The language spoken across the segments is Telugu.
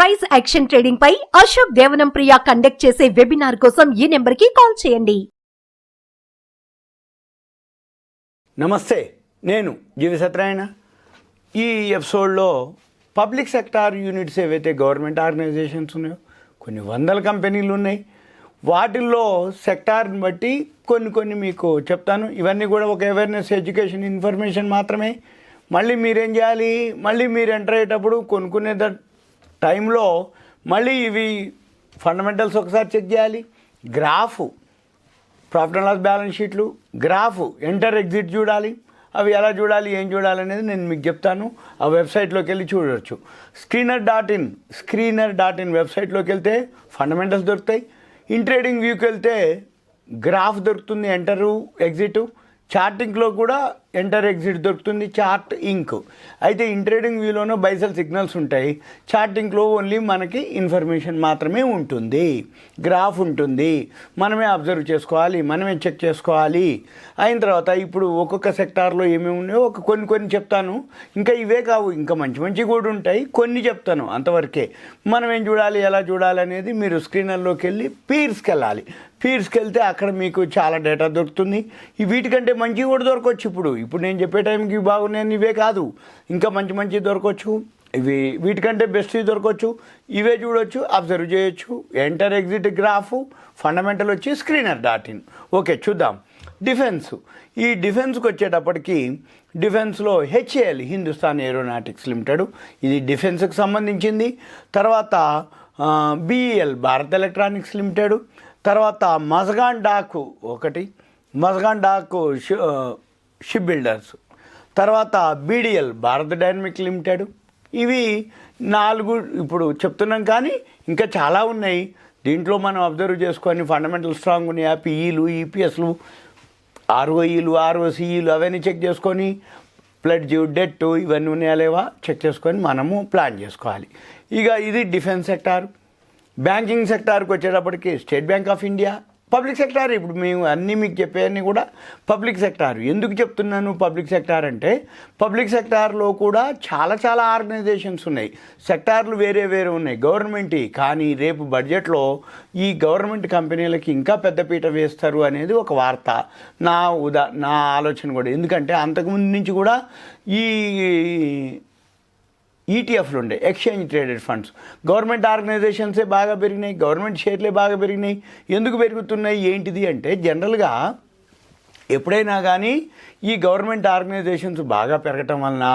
ప్రైస్ యాక్షన్ ట్రేడింగ్ పై అశోక్ దేవనం ప్రియ కండక్ట్ చేసే వెబినార్ కోసం ఈ నెంబర్ కి కాల్ చేయండి. నమస్తే, నేను జీవి సత్యనారాయణ. ఈ ఎపిసోడ్లో పబ్లిక్ సెక్టార్ యూనిట్స్ ఏవైతే గవర్నమెంట్ ఆర్గనైజేషన్స్ ఉన్నాయో కొన్ని వందల కంపెనీలు ఉన్నాయి. వాటిల్లో సెక్టార్ని బట్టి కొన్ని మీకు చెప్తాను. ఇవన్నీ కూడా ఒక అవేర్నెస్, ఎడ్యుకేషన్, ఇన్ఫర్మేషన్ మాత్రమే. మళ్ళీ మీరేం చేయాలి, మళ్ళీ మీరు ఎంటర్ అయ్యేటప్పుడు కొనుక్కునే టైంలో మళ్ళీ ఇవి ఫండమెంటల్స్ ఒకసారి చెక్ చేయాలి. Graph, profit and loss balance షీట్లు, గ్రాఫ్, ఎంటర్ ఎగ్జిట్ చూడాలి. అవి ఎలా చూడాలి, ఏం చూడాలి అనేది నేను మీకు చెప్తాను. ఆ వెబ్సైట్లోకి వెళ్ళి చూడవచ్చు. స్క్రీనర్.in వెబ్సైట్లోకి వెళ్తే ఫండమెంటల్స్ దొరుకుతాయి. ఇన్ ట్రేడింగ్ వ్యూకి వెళ్తే గ్రాఫ్ దొరుకుతుంది, ఎంటరు ఎగ్జిట్. చార్టింగ్లో కూడా ఎంటర్ ఎగ్జిట్ దొరుకుతుంది, చార్ట్ ఇంక్. అయితే ఇన్ ట్రేడింగ్ వ్యూలోనూ బైసెల్ సిగ్నల్స్ ఉంటాయి. చార్టింగ్లో ఓన్లీ మనకి ఇన్ఫర్మేషన్ మాత్రమే ఉంటుంది, గ్రాఫ్ ఉంటుంది. మనమే అబ్జర్వ్ చేసుకోవాలి, మనమే చెక్ చేసుకోవాలి. అయిన తర్వాత ఇప్పుడు ఒక్కొక్క సెక్టార్లో ఏమేమి ఉన్నాయో కొన్ని చెప్తాను. ఇంకా ఇవే కావు, ఇంకా మంచి కూడా ఉంటాయి. కొన్ని చెప్తాను, అంతవరకే. మనం ఏం చూడాలి, ఎలా చూడాలి అనేది మీరు స్క్రీనర్లోకి వెళ్ళి పీర్స్కి వెళ్ళాలి. పీర్స్కి వెళ్తే అక్కడ మీకు చాలా డేటా దొరుకుతుంది. వీటికంటే మంచివి కూడా దొరకవచ్చు. ఇప్పుడు నేను చెప్పే టైంకి బాగున్నాయని ఇవే కాదు, ఇంకా మంచి దొరకవచ్చు. వీటికంటే బెస్ట్ దొరకవచ్చు. ఇవే చూడవచ్చు, అబ్జర్వ్ చేయొచ్చు. ఎంటర్ ఎగ్జిట్ గ్రాఫ్, ఫండమెంటల్ వచ్చి స్క్రీనర్.in. ఓకే, చూద్దాం. డిఫెన్స్. ఈ డిఫెన్స్కి వచ్చేటప్పటికి డిఫెన్స్లో HAL, హిందుస్థాన్ ఏరోనాటిక్స్ లిమిటెడ్, ఇది డిఫెన్స్కి సంబంధించింది. తర్వాత BEL, భారత్ ఎలక్ట్రానిక్స్ లిమిటెడ్. తర్వాత మజగాన్ డాక్ షిప్ బిల్డర్స్. తర్వాత BDL, భారత్ డైనమిక్ లిమిటెడ్. ఇవి 4 ఇప్పుడు చెప్తున్నాం, కానీ ఇంకా చాలా ఉన్నాయి. దీంట్లో మనం అబ్జర్వ్ చేసుకొని ఫండమెంటల్ స్ట్రాంగ్ ఉన్నాయా, PEలు, EPSలు, ROEలు, ROCEలు అవన్నీ చెక్ చేసుకొని, ప్లెడ్జ్, డెట్ ఇవన్నీ ఉన్నాయా లేవా చెక్ చేసుకొని మనము ప్లాన్ చేసుకోవాలి. ఇక ఇది డిఫెన్స్ సెక్టార్. బ్యాంకింగ్ సెక్టార్కి వచ్చేటప్పటికి state bank of India. Public sector, ఇప్పుడు మేము అన్నీ మీకు చెప్పేవన్నీ కూడా పబ్లిక్ సెక్టార్. ఎందుకు చెప్తున్నాను పబ్లిక్ సెక్టార్ అంటే, పబ్లిక్ సెక్టార్లో కూడా చాలా ఆర్గనైజేషన్స్ ఉన్నాయి. సెక్టార్లు వేరే ఉన్నాయి గవర్నమెంట్. కానీ రేపు బడ్జెట్లో ఈ గవర్నమెంట్ కంపెనీలకి ఇంకా పెద్దపీట వేస్తారు అనేది ఒక వార్త. నా ఆలోచన కూడా. ఎందుకంటే అంతకుముందు నుంచి కూడా ఈ ETFలు ఉండే, ఎక్స్చేంజ్ ట్రేడెడ్ ఫండ్స్. గవర్నమెంట్ ఆర్గనైజేషన్సే బాగా పెరిగినాయి, గవర్నమెంట్ షేర్లే బాగా పెరిగినాయి. ఎందుకు పెరుగుతున్నాయి, ఏంటిది అంటే, జనరల్గా ఎప్పుడైనా కానీ ఈ గవర్నమెంట్ ఆర్గనైజేషన్స్ బాగా పెరగటం వలన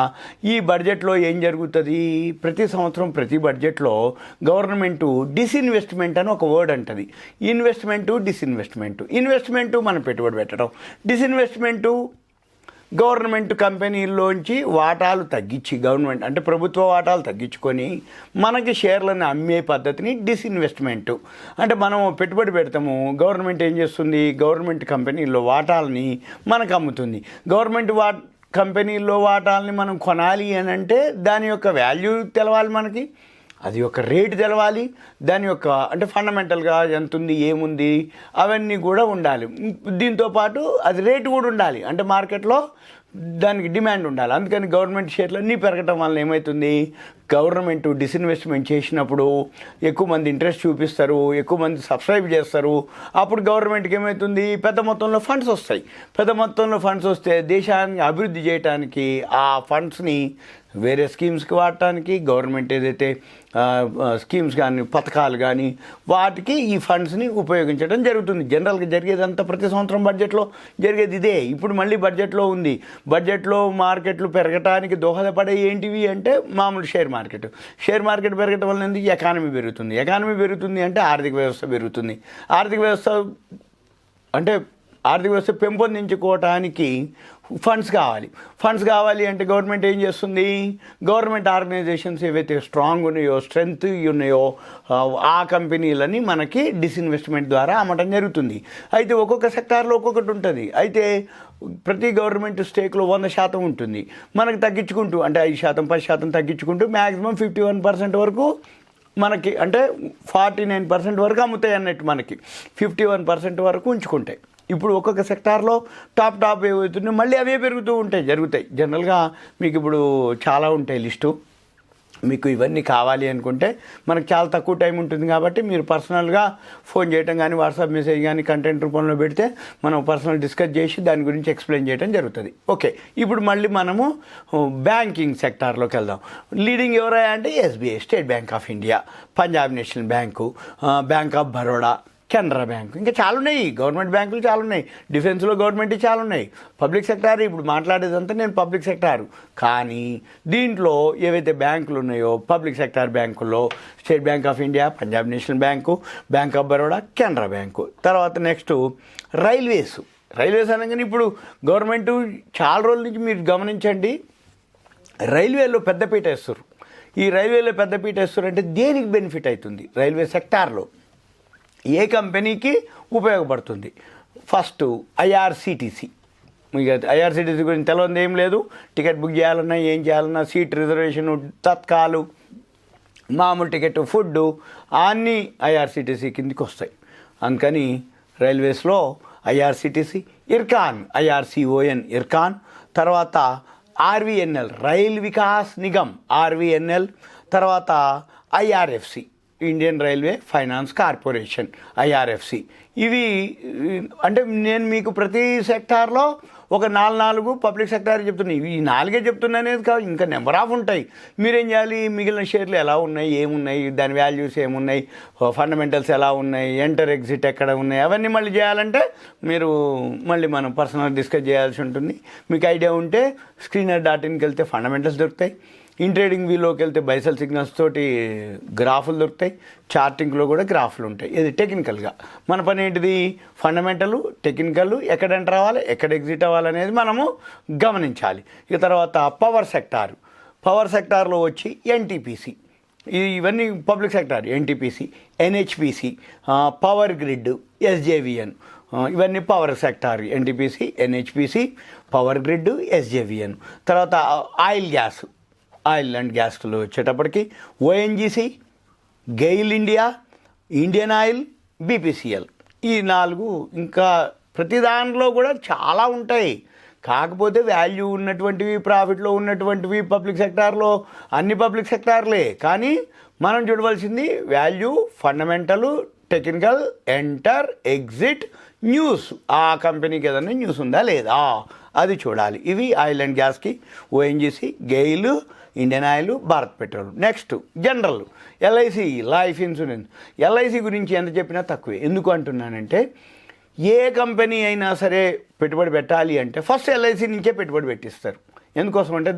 ఈ బడ్జెట్లో ఏం జరుగుతుంది, ప్రతి సంవత్సరం ప్రతి బడ్జెట్లో గవర్నమెంటు డిస్ఇన్వెస్ట్మెంట్ అని ఒక వర్డ్ అంటది. ఇన్వెస్ట్మెంటు మనం పెట్టుబడి పెట్టడం, డిస్ఇన్వెస్ట్మెంటు గవర్నమెంట్ కంపెనీల్లోంచి వాటాలు తగ్గించి, గవర్నమెంట్ అంటే ప్రభుత్వ వాటాలు తగ్గించుకొని మనకి షేర్లను అమ్మే పద్ధతిని డిస్ఇన్వెస్ట్మెంట్. అంటే మనం పెట్టుబడి పెడతాము, గవర్నమెంట్ ఏం చేస్తుంది, గవర్నమెంట్ కంపెనీల్లో వాటాలని మనకు అమ్ముతుంది. గవర్నమెంట్ కంపెనీల్లో వాటాలని మనం కొనాలి అని అంటే దాని యొక్క వాల్యూ తెలవాలి మనకి, అది యొక్క రేటు తెలవాలి, దాని యొక్క అంటే ఫండమెంటల్గా ఎంత ఉంది, ఏముంది అవన్నీ కూడా ఉండాలి. దీంతోపాటు అది రేటు కూడా ఉండాలి, అంటే మార్కెట్లో దానికి డిమాండ్ ఉండాలి. అందుకని గవర్నమెంట్ షేర్లు అన్నీ పెరగటం వల్ల ఏమవుతుంది, గవర్నమెంట్ డిస్ఇన్వెస్ట్మెంట్ చేసినప్పుడు ఎక్కువ మంది ఇంట్రెస్ట్ చూపిస్తారు, ఎక్కువ మంది సబ్స్క్రైబ్ చేస్తారు. అప్పుడు గవర్నమెంట్కి ఏమవుతుంది, పెద్ద మొత్తంలో ఫండ్స్ వస్తాయి. పెద్ద మొత్తంలో ఫండ్స్ వస్తే దేశాన్ని అభివృద్ధి చేయడానికి ఆ ఫండ్స్ని వేరే స్కీమ్స్కి వాడటానికి, గవర్నమెంట్ ఏదైతే స్కీమ్స్ కానీ పథకాలు కానీ వాటికి ఈ ఫండ్స్ని ఉపయోగించడం జరుగుతుంది. జనరల్గా జరిగేదంతా ప్రతి సంవత్సరం బడ్జెట్లో జరిగేది ఇదే. ఇప్పుడు మళ్ళీ బడ్జెట్లో ఉంది. బడ్జెట్లో మార్కెట్లు పెరగటానికి దోహదపడే ఏంటివి అంటే మామూలు షేర్ మార్కెట్ పెరగటం వల్ల ఎందుకు ఎకానమీ పెరుగుతుంది అంటే ఆర్థిక వ్యవస్థ పెరుగుతుంది. ఆర్థిక వ్యవస్థ పెంపొందించుకోవటానికి ఫండ్స్ కావాలి అంటే గవర్నమెంట్ ఏం చేస్తుంది, గవర్నమెంట్ ఆర్గనైజేషన్స్ ఏవైతే స్ట్రాంగ్ ఉన్నాయో, స్ట్రెంగ్త్ ఉన్నాయో ఆ కంపెనీలని మనకి డిస్ఇన్వెస్ట్మెంట్ ద్వారా అమ్మటం జరుగుతుంది. అయితే ఒక్కొక్క సెక్టార్లో ఒక్కొక్కటి ఉంటుంది. అయితే ప్రతి గవర్నమెంట్ స్టేక్లో 100% ఉంటుంది. మనకు తగ్గించుకుంటూ అంటే 5%, 10% తగ్గించుకుంటూ మ్యాక్సిమం 51% వరకు మనకి, అంటే 49% వరకు అమ్ముతాయి అన్నట్టు, మనకి 51% వరకు ఉంచుకుంటాయి. ఇప్పుడు ఒక్కొక్క సెక్టార్లో టాప్ ఏవవుతున్నాయి మళ్ళీ అవే జరుగుతాయి. జనరల్గా మీకు ఇప్పుడు చాలా ఉంటాయి లిస్టు. మీకు ఇవన్నీ కావాలి అనుకుంటే మనకు చాలా తక్కువ టైం ఉంటుంది కాబట్టి మీరు పర్సనల్గా ఫోన్ చేయడం కానీ వాట్సాప్ మెసేజ్ కానీ కంటెంట్ రూపంలో పెడితే మనం పర్సనల్ డిస్కస్ చేసి దాని గురించి ఎక్స్ప్లెయిన్ చేయడం జరుగుతుంది. ఓకే, ఇప్పుడు మళ్ళీ మనము బ్యాంకింగ్ సెక్టార్లోకి వెళ్దాం. లీడింగ్ ఎవరై అంటే SBI, state bank of India, Punjab national bank, bank of Baroda, Canara bank, ఇంకా చాలా ఉన్నాయి. గవర్నమెంట్ బ్యాంకులు చాలా ఉన్నాయి, డిఫెన్స్లో గవర్నమెంట్ చాలా ఉన్నాయి. పబ్లిక్ సెక్టార్ ఇప్పుడు మాట్లాడేదంతా నేను పబ్లిక్ సెక్టారు. కానీ దీంట్లో ఏవైతే బ్యాంకులు ఉన్నాయో పబ్లిక్ సెక్టార్ బ్యాంకుల్లో state bank of India, Punjab national bank, bank of Baroda, Canara bank. తర్వాత నెక్స్ట్ రైల్వేస్ అనగానే ఇప్పుడు గవర్నమెంట్ చాలా రోజుల నుంచి మీరు గమనించండి, రైల్వేలో పెద్దపీట వేస్తారు. ఈ రైల్వేలో పెద్దపీట వేస్తారు అంటే దేనికి బెనిఫిట్ అవుతుంది? రైల్వే సెక్టార్లో ఏ కంపెనీకి ఉపయోగపడుతుంది? First IRCTC. మీకు ఐఆర్సిటీసీ గురించి తెలియదు ఏం లేదు. టికెట్ బుక్ చేయాలన్నా ఏం చేయాలన్నా సీట్ రిజర్వేషను, తత్కాలు, మామూలు టికెట్, ఫుడ్ అన్నీ ఐఆర్సిటీసీ కిందికి వస్తాయి. అందుకని రైల్వేస్లో ఐఆర్సిటీసీ, ఇర్కాన్, ఐఆర్సిఓఎన్ ఇర్కాన్, తర్వాత RVNL rail Vikas Nigam RVNL, తర్వాత IRFC Indian railway finance corporation IRFC. ఇవి అంటే నేను మీకు ప్రతి సెక్టార్లో ఒక నాలుగు పబ్లిక్ సెక్టార్ చెప్తున్నాయి. ఈ 4 చెప్తున్నానేది కాదు, ఇంకా నెంబర్ ఆఫ్ ఉంటాయి. మీరేం చేయాలి? మిగిలిన షేర్లు ఎలా ఉన్నాయి, ఏమున్నాయి, దాని వాల్యూస్ ఏమున్నాయి, ఫండమెంటల్స్ ఎలా ఉన్నాయి, ఎంటర్ ఎగ్జిట్ ఎక్కడ ఉన్నాయి, అవన్నీ మళ్ళీ చేయాలంటే మీరు మళ్ళీ మనం పర్సనల్ డిస్కస్ చేయాల్సి ఉంటుంది. మీకు ఐడియా ఉంటే screener.inకి వెళ్తే ఫండమెంటల్స్ దొరుకుతాయి. ట్రేడింగ్ వీలోకి వెళ్తే బైసెల్ సిగ్నల్స్ తోటి గ్రాఫులు దొరుకుతాయి. చార్టింగ్లో కూడా గ్రాఫులు ఉంటాయి. ఇది టెక్నికల్గా మన పని ఏంటిది? ఫండమెంటల్, టెక్నికల్, ఎక్కడ ఎంటర్ అవ్వాలి, ఎక్కడ ఎగ్జిట్ అవ్వాలనేది మనము గమనించాలి. ఇక తర్వాత పవర్ సెక్టార్లో వచ్చి ఎన్టీపీసీ, ఇవన్నీ public sector. NTPC, NHPC, power grid, SJVN, ఇవన్నీ power sector. NTPC, NHPC, power grid, SJVN. తర్వాత ఆయిల్ అండ్ గ్యాస్లో వచ్చేటప్పటికి ONGC, GAIL India, Indian oil, BPCL. ఈ 4. ఇంకా ప్రతి దాంట్లో కూడా చాలా ఉంటాయి. కాకపోతే వాల్యూ ఉన్నటువంటివి, ప్రాఫిట్లో ఉన్నటువంటివి పబ్లిక్ సెక్టార్లో అన్ని పబ్లిక్ సెక్టార్లే. కానీ మనం చూడవలసింది value, fundamental, technical, enter, exit, news. ఆ కంపెనీకి ఏదైనా న్యూస్ ఉందా లేదా అది చూడాలి. ఇవి ఆయిల్ అండ్ గ్యాస్కి ONGC, GAIL, Indian oil, Bharat petrol. Next general LIC, life insurance. LIC గురించి ఎంత చెప్పినా తక్కువే. ఎందుకు అంటున్నానంటే ఏ కంపెనీ అయినా సరే పెట్టుబడి పెట్టాలి అంటే ఫస్ట్ ఎల్ఐసి నుంచే పెట్టుబడి పెట్టిస్తారు. ఎందుకోసం అంటే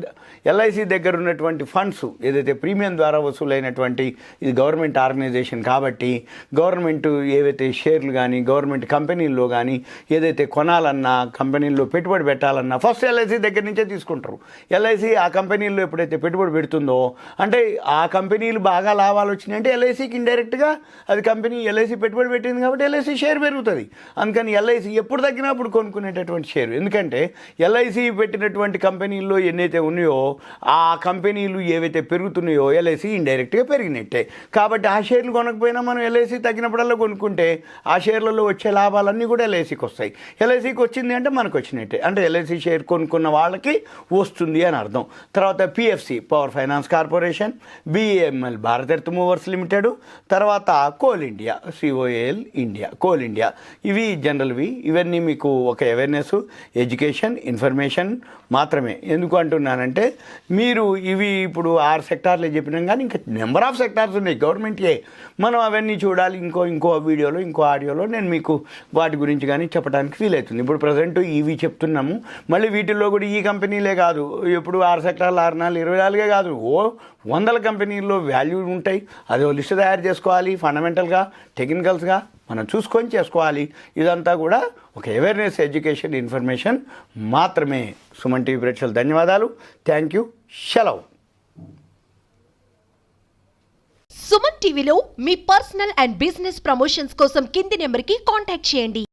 ఎల్ఐసి దగ్గర ఉన్నటువంటి ఫండ్స్ ఏదైతే ప్రీమియం ద్వారా వసూలైనటువంటి, ఇది గవర్నమెంట్ ఆర్గనైజేషన్ కాబట్టి గవర్నమెంట్ ఏవైతే షేర్లు కానీ గవర్నమెంట్ కంపెనీల్లో కానీ ఏదైతే కొనాలన్నా, కంపెనీల్లో పెట్టుబడి పెట్టాలన్నా ఫస్ట్ ఎల్ఐసి దగ్గర నుంచే తీసుకుంటారు. ఎల్ఐసి ఆ కంపెనీల్లో ఎప్పుడైతే పెట్టుబడి పెడుతుందో అంటే ఆ కంపెనీలు బాగా లాభాలు వచ్చినాయంటే ఎల్ఐసికి ఇండైరెక్ట్గా అది కంపెనీ ఎల్ఐసి పెట్టుబడి పెట్టింది కాబట్టి ఎల్ఐసి షేర్ పెరుగుతుంది. అందుకని ఎల్ఐసి ఎప్పుడు తగ్గినప్పుడు కొనుక్కునేటటువంటి షేర్. ఎందుకంటే ఎల్ఐసి పెట్టినటువంటి కంపెనీ ఎన్నైతే ఉన్నాయో ఆ కంపెనీలు ఏవైతే పెరుగుతున్నాయో ఎల్ఐసి ఇండైరెక్ట్గా పెరిగినట్టే. కాబట్టి ఆ షేర్లు కొనకపోయినా మనం ఎల్ఐసి తగ్గినప్పుడల్లా కొనుక్కుంటే ఆ షేర్లలో వచ్చే లాభాలన్నీ కూడా ఎల్ఐసికి వస్తాయి. ఎల్ఐసికి వచ్చింది అంటే మనకు వచ్చినట్టే, అంటే ఎల్ఐసి షేర్ కొనుక్కున్న వాళ్ళకి వస్తుంది అని అర్థం. తర్వాత PFC, power finance corporation, BAML, Bharat earth movers limited, తర్వాత coal India, COL India, coal India. ఇవి జనరల్వి. ఇవన్నీ మీకు ఒక అవేర్నెస్, ఎడ్యుకేషన్, ఇన్ఫర్మేషన్ మాత్రమే. ఎందుకు అంటున్నానంటే మీరు ఇవి ఇప్పుడు 6 సెక్టార్లు చెప్పినాం కానీ ఇంకా నెంబర్ ఆఫ్ సెక్టార్స్ ఉన్నాయి గవర్నమెంట్కే. మనం అవన్నీ చూడాలి. ఇంకో వీడియోలో, ఇంకో ఆడియోలో నేను మీకు వాటి గురించి కానీ చెప్పడానికి ఫీల్ అవుతుంది. ఇప్పుడు ప్రజెంట్ ఇవి చెప్తున్నాము. మళ్ళీ వీటిల్లో కూడా ఈ కంపెనీలే కాదు, ఎప్పుడు 6 సెక్టార్లు 6, 4, 24 కాదు, వందల కంపెనీల్లో వాల్యూ ఉంటాయి. అదే లిస్ట్ తయారు చేసుకోవాలి. ఫండమెంటల్గా, టెక్నికల్స్గా మనం చూసుకొని చేసుకోవాలి. ఇదంతా కూడా ఒక అవేర్నెస్, ఎడ్యుకేషన్, ఇన్ఫర్మేషన్ మాత్రమే. సుమన్ టీవీ ప్రేక్షకులు ధన్యవాదాలు. Thank you. సెలవు. సుమన్ టీవీలో మీ పర్సనల్ అండ్ బిజినెస్ ప్రమోషన్స్ కోసం కింది నెంబర్కి కాంటాక్ట్ చేయండి.